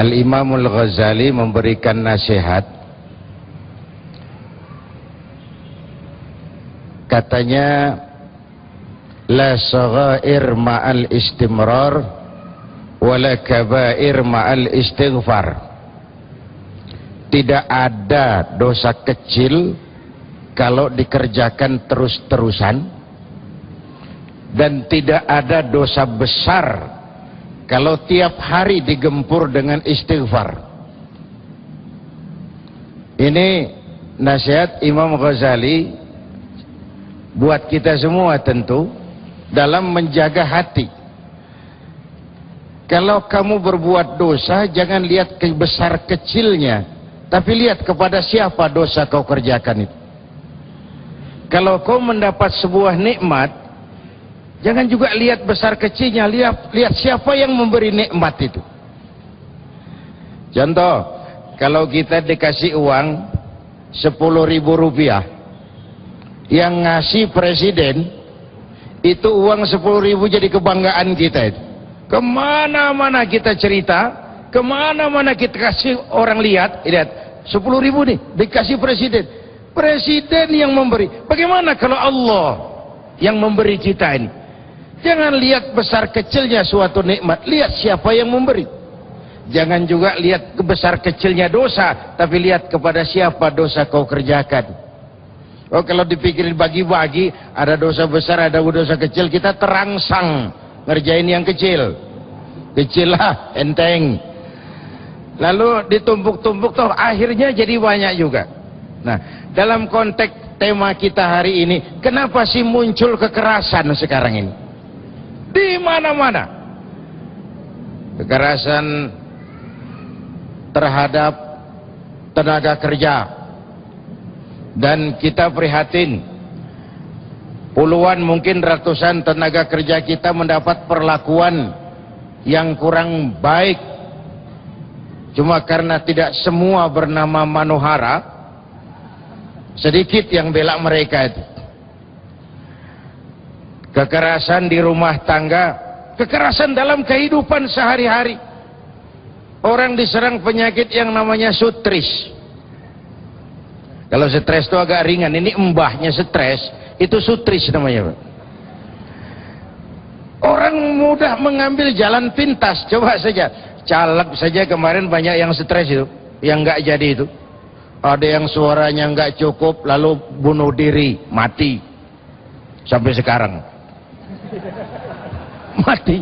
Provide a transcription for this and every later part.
Al-Imamul Ghazali memberikan nasihat. Katanya, la saghair ma'al istimrar wala kabair ma'al istighfar. Tidak ada dosa kecil kalau dikerjakan terus-terusan, dan tidak ada dosa besar kalau tiap hari digempur dengan istighfar. Ini nasihat Imam Ghazali buat kita semua tentu dalam menjaga hati. Kalau kamu berbuat dosa, jangan lihat besar kecilnya, tapi lihat kepada siapa dosa kau kerjakan itu. Kalau kau mendapat sebuah nikmat, jangan juga lihat besar kecilnya, lihat siapa yang memberi nikmat itu. Contoh, kalau kita dikasih uang 10.000 rupiah, yang ngasih presiden, itu uang 10.000 jadi kebanggaan kita itu. Kemana-mana kita cerita, kemana-mana kita kasih orang lihat 10.000 nih dikasih presiden. Presiden yang memberi. Bagaimana kalau Allah yang memberi kita ini? Jangan lihat besar kecilnya suatu nikmat, lihat siapa yang memberi. Jangan juga lihat besar kecilnya dosa, tapi lihat kepada siapa dosa kau kerjakan. Oh, kalau dipikirin bagi-bagi, ada dosa besar, ada dosa kecil, kita terangsang ngerjain yang kecil. Kecil lah, enteng. Lalu ditumpuk-tumpuk toh akhirnya jadi banyak juga. Nah, dalam konteks tema kita hari ini, kenapa sih muncul kekerasan sekarang ini? Di mana-mana. Kekerasan terhadap tenaga kerja. Dan kita prihatin, puluhan mungkin ratusan tenaga kerja kita mendapat perlakuan yang kurang baik. Cuma karena tidak semua bernama manuhara, sedikit yang bela mereka itu. Kekerasan di rumah tangga, kekerasan dalam kehidupan sehari-hari. Orang diserang penyakit yang namanya sutris. Kalau stres itu agak ringan, ini embahnya stres, itu sutris namanya, Pak. Orang mudah mengambil jalan pintas. Coba saja, caleg saja kemarin banyak yang stres itu, yang nggak jadi itu. Ada yang suaranya nggak cukup, lalu bunuh diri, mati. Sampai sekarang mati.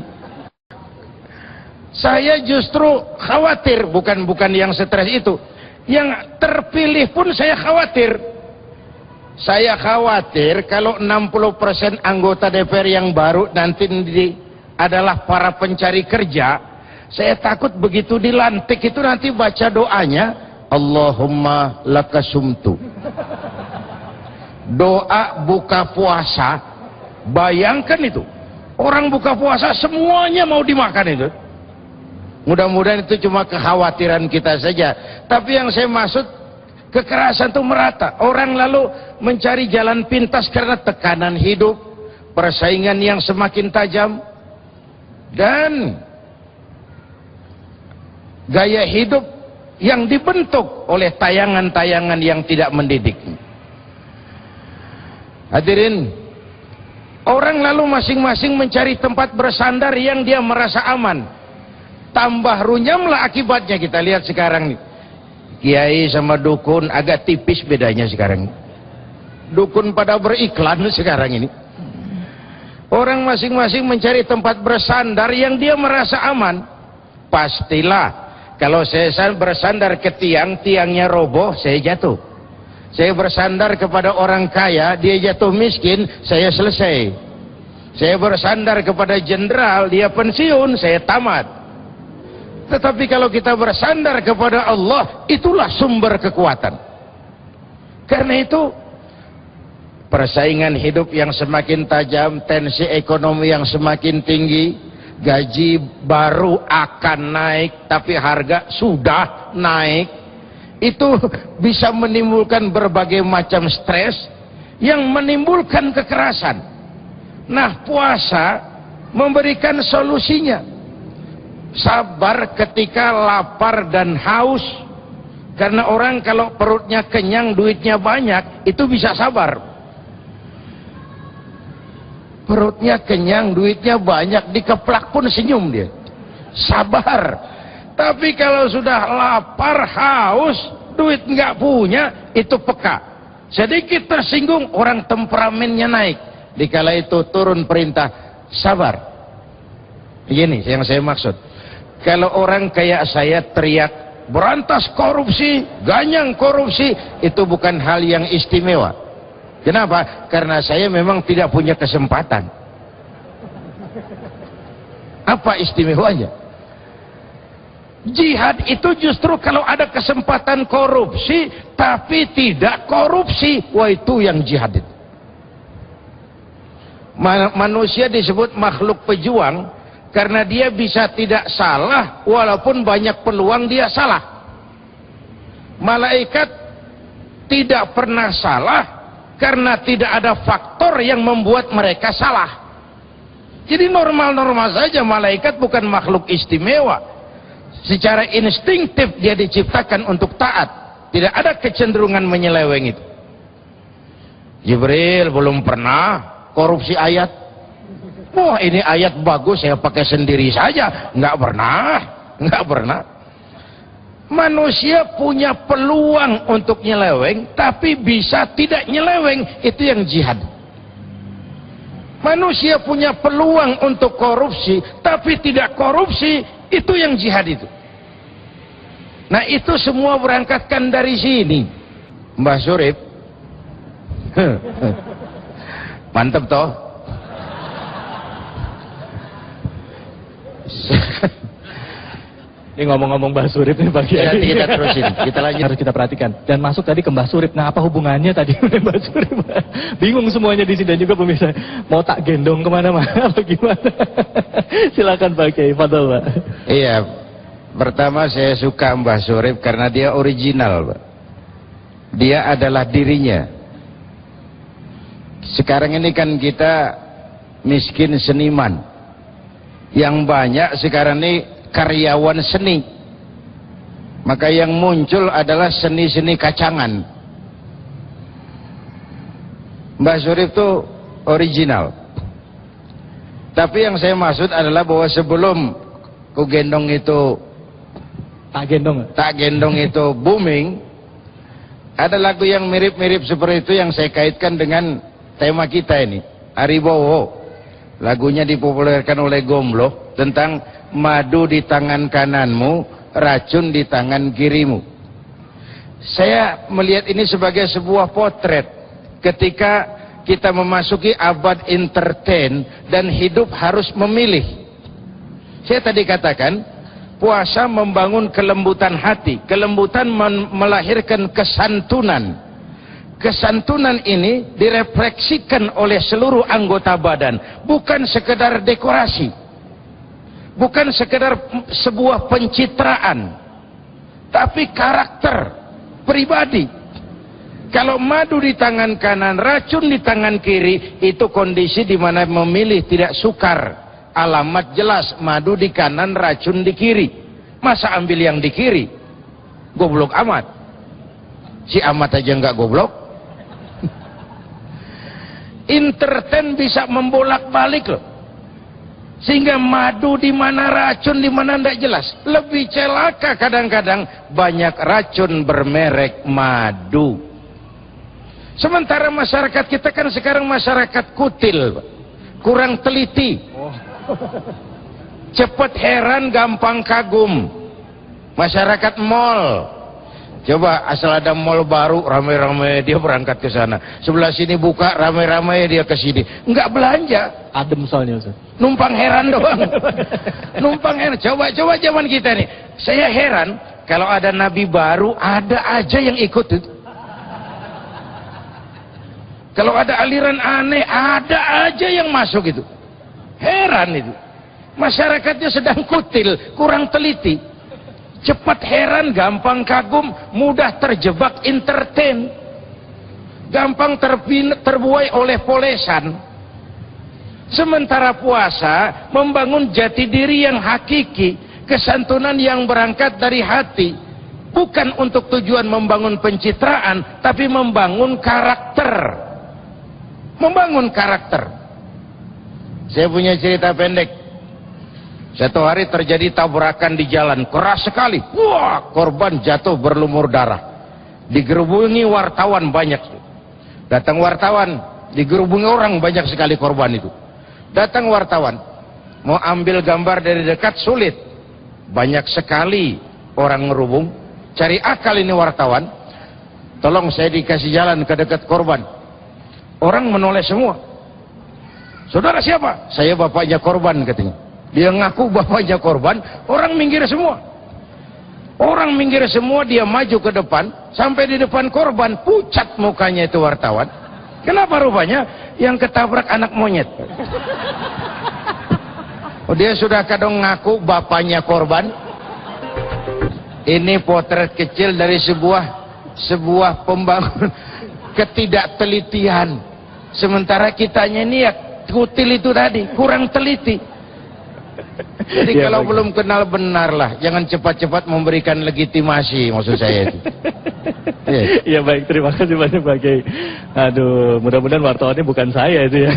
Saya justru khawatir, bukan yang stres itu, yang terpilih pun saya khawatir. Saya khawatir kalau 60% anggota DPR yang baru nanti adalah para pencari kerja. Saya takut begitu dilantik itu nanti baca doanya, Allahumma lakasumtu. Doa buka puasa. Bayangkan itu, orang buka puasa semuanya mau dimakan itu. Mudah-mudahan itu cuma kekhawatiran kita saja. Tapi yang saya maksud, kekerasan itu merata. Orang lalu mencari jalan pintas karena tekanan hidup, persaingan yang semakin tajam, dan gaya hidup yang dibentuk oleh tayangan-tayangan yang tidak mendidik. Hadirin, orang lalu masing-masing mencari tempat bersandar yang dia merasa aman. Tambah runyamlah akibatnya. Kita lihat sekarang nih, kiai sama dukun agak tipis bedanya sekarang. Dukun pada beriklan sekarang ini. Orang masing-masing mencari tempat bersandar yang dia merasa aman. Pastilah kalau saya bersandar ke tiang, tiangnya roboh, saya jatuh. Saya bersandar kepada orang kaya, dia jatuh miskin, saya selesai. Saya bersandar kepada jenderal, dia pensiun, saya tamat. Tetapi kalau kita bersandar kepada Allah, itulah sumber kekuatan. Karena itu, persaingan hidup yang semakin tajam, tensi ekonomi yang semakin tinggi, gaji baru akan naik, tapi harga sudah naik. Itu bisa menimbulkan berbagai macam stres yang menimbulkan kekerasan. Nah, puasa memberikan solusinya. sabar ketika lapar dan haus. Karena orang kalau perutnya kenyang, duitnya banyak, itu bisa sabar. Perutnya kenyang, duitnya banyak, dikeplak pun senyum dia, sabar. Tapi kalau sudah lapar, haus, duit nggak punya, itu peka. Sedikit tersinggung, orang temperamennya naik. Dikala itu turun perintah, sabar. Ini yang saya maksud. Kalau orang kayak saya teriak, berantas korupsi, ganyang korupsi, itu bukan hal yang istimewa. Kenapa? Karena saya memang tidak punya kesempatan. Apa istimewanya? Jihad itu justru kalau ada kesempatan korupsi tapi tidak korupsi, wah itu yang jihad itu. Manusia disebut makhluk pejuang karena dia bisa tidak salah walaupun banyak peluang dia salah. Malaikat tidak pernah salah karena tidak ada faktor yang membuat mereka salah. Jadi normal-normal saja, malaikat bukan makhluk istimewa. Secara instinktif dia diciptakan untuk taat, tidak ada kecenderungan menyeleweng itu. Jibril belum pernah korupsi ayat. Wah ini ayat bagus, saya pakai sendiri saja. Nggak pernah. Manusia punya peluang untuk nyeleweng, tapi bisa tidak nyeleweng, itu yang jihad. Manusia punya peluang untuk korupsi, tapi tidak korupsi, itu yang jihad itu. Nah itu semua berangkatkan dari sini. Mbah Surip, mantep toh. Ini ngomong-ngomong Mbah Surip nih Pak Kiai. Kita terusin, kita lanjut. Harus kita perhatikan. Dan masuk tadi ke Mbah Surip. Nah, apa hubungannya tadi dengan Mbah Surip? Bingung semuanya di sini dan juga pemirsa. Mau tak gendong kemana-mana apa gimana? Silakan Pak Kiai, fadhol Pak. Iya, pertama saya suka Mbah Surip karena dia original, Pak. Dia adalah dirinya. Sekarang ini kan kita miskin seniman. Yang banyak sekarang ini karyawan seni. Maka yang muncul adalah seni-seni kacangan. Mbah Surip itu original. Tapi yang saya maksud adalah bahwa sebelum ku gendong itu tak gendong itu booming, ada lagu yang mirip-mirip seperti itu yang saya kaitkan dengan tema kita ini, Aribowo. Lagunya dipopulerkan oleh Gombloh tentang madu di tangan kananmu, racun di tangan kirimu. Saya melihat ini sebagai sebuah potret ketika kita memasuki abad entertain dan hidup harus memilih. Saya tadi katakan puasa membangun kelembutan hati, kelembutan melahirkan kesantunan. Kesantunan ini direfleksikan oleh seluruh anggota badan, bukan sekedar dekorasi, bukan sekedar sebuah pencitraan, tapi karakter pribadi. Kalau madu di tangan kanan, racun di tangan kiri, itu kondisi di mana memilih tidak sukar. Alamat jelas, madu di kanan, racun di kiri. Masa ambil yang di kiri? Goblok amat. Si amat aja nggak goblok. Entertain bisa membolak-balik loh, sehingga madu di mana, racun di mana tidak jelas. Lebih celaka kadang-kadang banyak racun bermerek madu. Sementara masyarakat kita kan sekarang masyarakat kutil, kurang teliti, cepat heran, gampang kagum. Masyarakat mall. Coba asal ada mall baru, ramai-ramai dia berangkat ke sana. Sebelah sini buka, ramai-ramai dia ke sini. Enggak belanja. Adem soalnya Ustaz. Numpang heran doang. Numpang heran. Coba zaman kita nih. Saya heran kalau ada nabi baru, ada aja yang ikut itu. Kalau ada aliran aneh, ada aja yang masuk itu. Heran itu. Masyarakatnya sedang kutil, kurang teliti. Cepat heran, gampang kagum, mudah terjebak entertain, gampang terbuai oleh polesan. Sementara puasa membangun jati diri yang hakiki. Kesantunan yang berangkat dari hati, bukan untuk tujuan membangun pencitraan, tapi membangun karakter. Membangun karakter. Saya punya cerita pendek. Satu hari terjadi tabrakan di jalan, keras sekali. Wah, korban jatuh berlumur darah. Digerubungi wartawan banyak. Datang wartawan, digerubungi orang banyak sekali korban itu. Datang wartawan, mau ambil gambar dari dekat sulit. Banyak sekali orang ngerubung. Cari akal ini wartawan. Tolong saya dikasih jalan ke dekat korban. Orang menoleh semua. Saudara siapa? Saya bapaknya korban katanya. Dia ngaku bapaknya korban. Orang minggir semua. Orang minggir semua, dia maju ke depan. Sampai di depan korban, pucat mukanya itu wartawan. Kenapa rupanya? Yang ketabrak anak monyet. Oh, dia sudah kadang ngaku bapaknya korban. Ini potret kecil dari sebuah pembangun ketidaktelitian. Sementara kitanya ini ya kutil itu tadi, kurang teliti. Jadi Ya, kalau baik. belum kenal benar lah, jangan cepat-cepat memberikan legitimasi, maksud saya itu. Ya baik, terima kasih banyak Pak Kiai. Aduh, mudah-mudahan wartawannya bukan saya itu ya.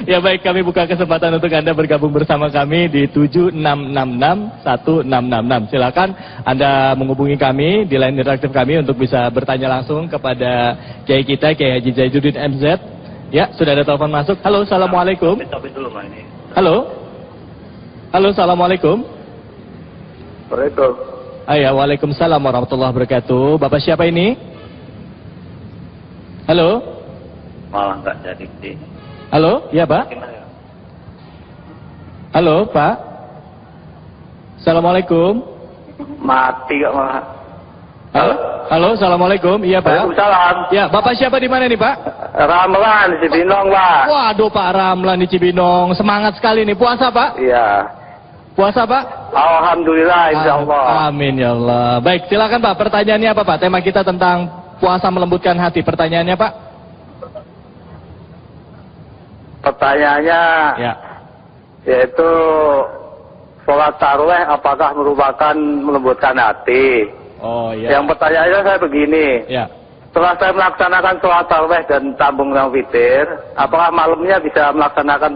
Ya baik, kami buka kesempatan untuk Anda bergabung bersama kami di 76661666. Silakan Anda menghubungi kami di line interaktif kami untuk bisa bertanya langsung kepada Kiai kita, Kiai Haji Zaiduddin MZ. Ya, sudah ada telepon masuk. Halo, assalamualaikum. Halo. Halo, assalamualaikum. Waalaikumsalam. Ya, waalaikumsalam warahmatullahi wabarakatuh. Bapak siapa ini? Halo? Malah nggak jadi sih. Halo? Ya, Pak? Halo, Pak? Assalamualaikum. Mati kok malah. Halo? Halo, assalamualaikum. Iya, Pak? Waalaikumsalam. Ya, Bapak siapa di mana nih, Pak? Ramlan di Cibinong, Pak. Waduh, Pak Ramlan di Cibinong. Semangat sekali nih. Puasa, Pak? Iya. Puasa, Pak? Alhamdulillah, insya Allah. Amin ya Allah. Baik, silakan Pak. Pertanyaannya apa, Pak? Tema kita tentang puasa melembutkan hati. Pertanyaannya, Pak? Pertanyaannya, Ya. yaitu sholat tarawih apakah merupakan melembutkan hati? Oh, ya. Yang pertanyaannya saya begini. Ya. Setelah saya melaksanakan sholat tarawih dan tambung dengan witir, apakah malamnya bisa melaksanakan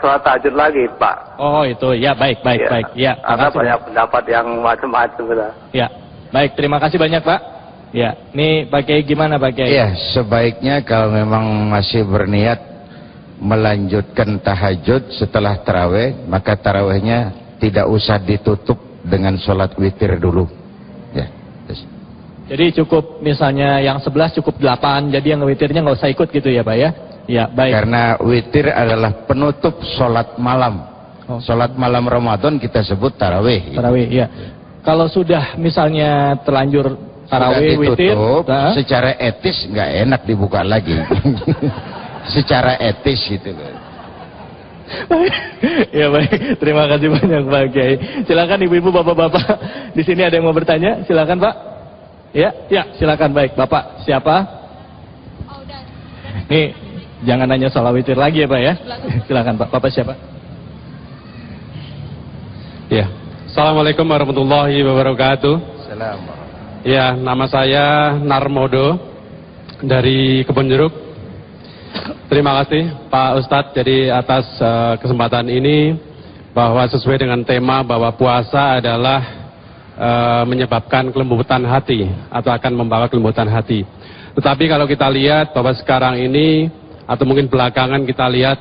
sholat tahajud lagi, Pak? Oh, itu. Ya, baik, baik, Ya. baik. Ya, Ada makasih. banyak pendapat yang macam-macam. Ya. Baik, terima kasih banyak, Pak. Ya. Nih, Pak Kiai gimana, Pak Kiai? Ya, sebaiknya kalau memang masih berniat melanjutkan tahajud setelah tarawih, maka tarawihnya tidak usah ditutup dengan sholat witir dulu. Ya. Jadi cukup misalnya yang 11 cukup 8, jadi yang witirnya nggak usah ikut gitu ya, Pak ya? Ya, baik. Karena witir adalah penutup sholat malam. Oh. Sholat malam Ramadan kita sebut tarawih. Tarawih, ya. Kalau sudah misalnya terlanjur tarawih, Sudah witir, ditutup, nah, secara etis nggak enak dibuka lagi. Secara etis gitu. ya baik. Terima kasih banyak Pak Kiai. Silakan ibu-ibu, bapak-bapak. Di sini ada yang mau bertanya? Silakan Pak. Ya, ya, silakan. Baik, Bapak siapa? Nih, jangan nanya soal witir lagi ya Pak ya. Silakan Pak. Bapak siapa? Ya, Assalamualaikum warahmatullahi wabarakatuh. Assalamualaikum. Ya, nama saya Narmodo dari Kebon Jeruk. Terima kasih Pak Ustadz jadi atas kesempatan ini, bahwa sesuai dengan tema bahwa puasa adalah menyebabkan kelembutan hati atau akan membawa kelembutan hati. Tetapi kalau kita lihat bahwa sekarang ini atau mungkin belakangan kita lihat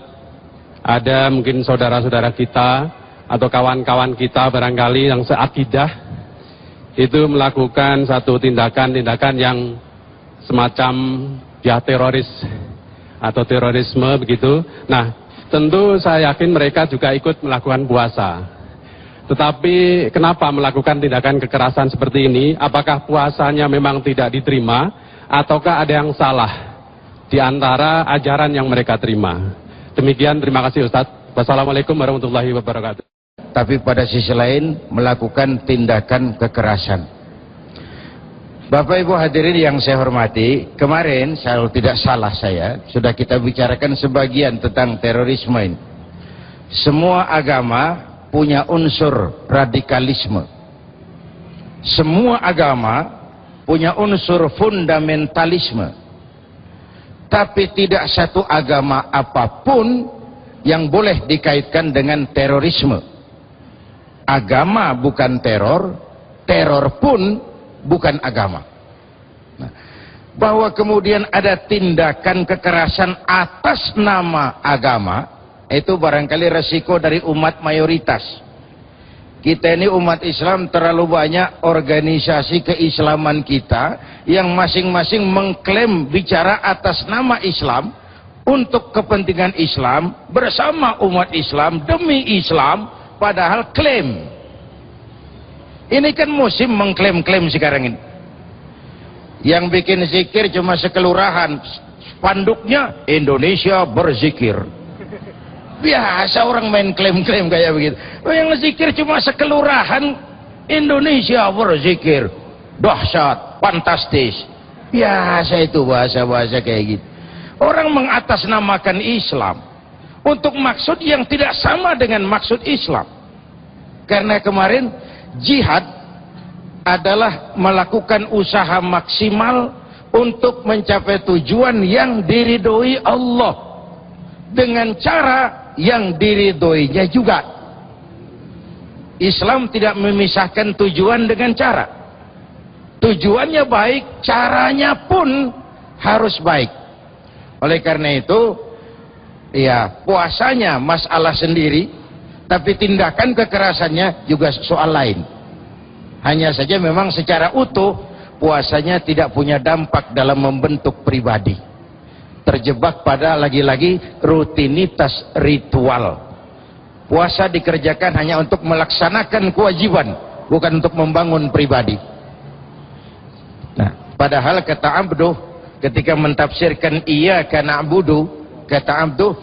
ada mungkin saudara-saudara kita atau kawan-kawan kita barangkali yang seakidah itu melakukan satu tindakan-tindakan yang semacam ya teroris atau terorisme begitu. Nah, tentu saya yakin mereka juga ikut melakukan puasa. Tetapi kenapa melakukan tindakan kekerasan seperti ini? Apakah puasanya memang tidak diterima ataukah ada yang salah di antara ajaran yang mereka terima? Demikian, terima kasih Ustadz. Wassalamualaikum warahmatullahi wabarakatuh. Tapi pada sisi lain melakukan tindakan kekerasan. Bapak Ibu hadirin yang saya hormati, kemarin kalau tidak salah saya sudah kita bicarakan sebagian tentang terorisme ini. Semua agama punya unsur radikalisme. Semua agama punya unsur fundamentalisme. Tapi tidak satu agama apapun yang boleh dikaitkan dengan terorisme. Agama bukan teror, teror pun bukan agama. Nah, bahwa kemudian ada tindakan kekerasan atas nama agama, itu barangkali resiko dari umat mayoritas. Kita ini umat Islam terlalu banyak organisasi keislaman kita yang masing-masing mengklaim bicara atas nama Islam untuk kepentingan Islam bersama umat Islam demi Islam, padahal klaim. Ini kan musim mengklaim-klaim sekarang ini. Yang bikin zikir cuma sekelurahan, spanduknya Indonesia berzikir. Biasa orang main klaim-klaim kayak begitu. Yang zikir cuma sekelurahan, Indonesia berzikir. Dahsyat, fantastis. Biasa itu bahasa-bahasa kayak gitu. Orang mengatasnamakan Islam untuk maksud yang tidak sama dengan maksud Islam. Karena kemarin jihad adalah melakukan usaha maksimal untuk mencapai tujuan yang diridhoi Allah dengan cara yang diridhoinya juga. Islam tidak memisahkan tujuan dengan cara. Tujuannya baik, caranya pun harus baik. Oleh karena itu, ya puasanya masalah sendiri, tapi tindakan kekerasannya juga soal lain. Hanya saja memang secara utuh puasanya tidak punya dampak dalam membentuk pribadi. Terjebak pada lagi-lagi rutinitas ritual. Puasa dikerjakan hanya untuk melaksanakan kewajiban, bukan untuk membangun pribadi. Nah, padahal kata Abduh ketika mentafsirkan iyyaka na'budu, kata Abduh,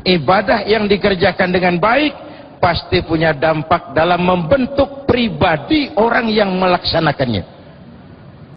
ibadah yang dikerjakan dengan baik pasti punya dampak dalam membentuk pribadi orang yang melaksanakannya.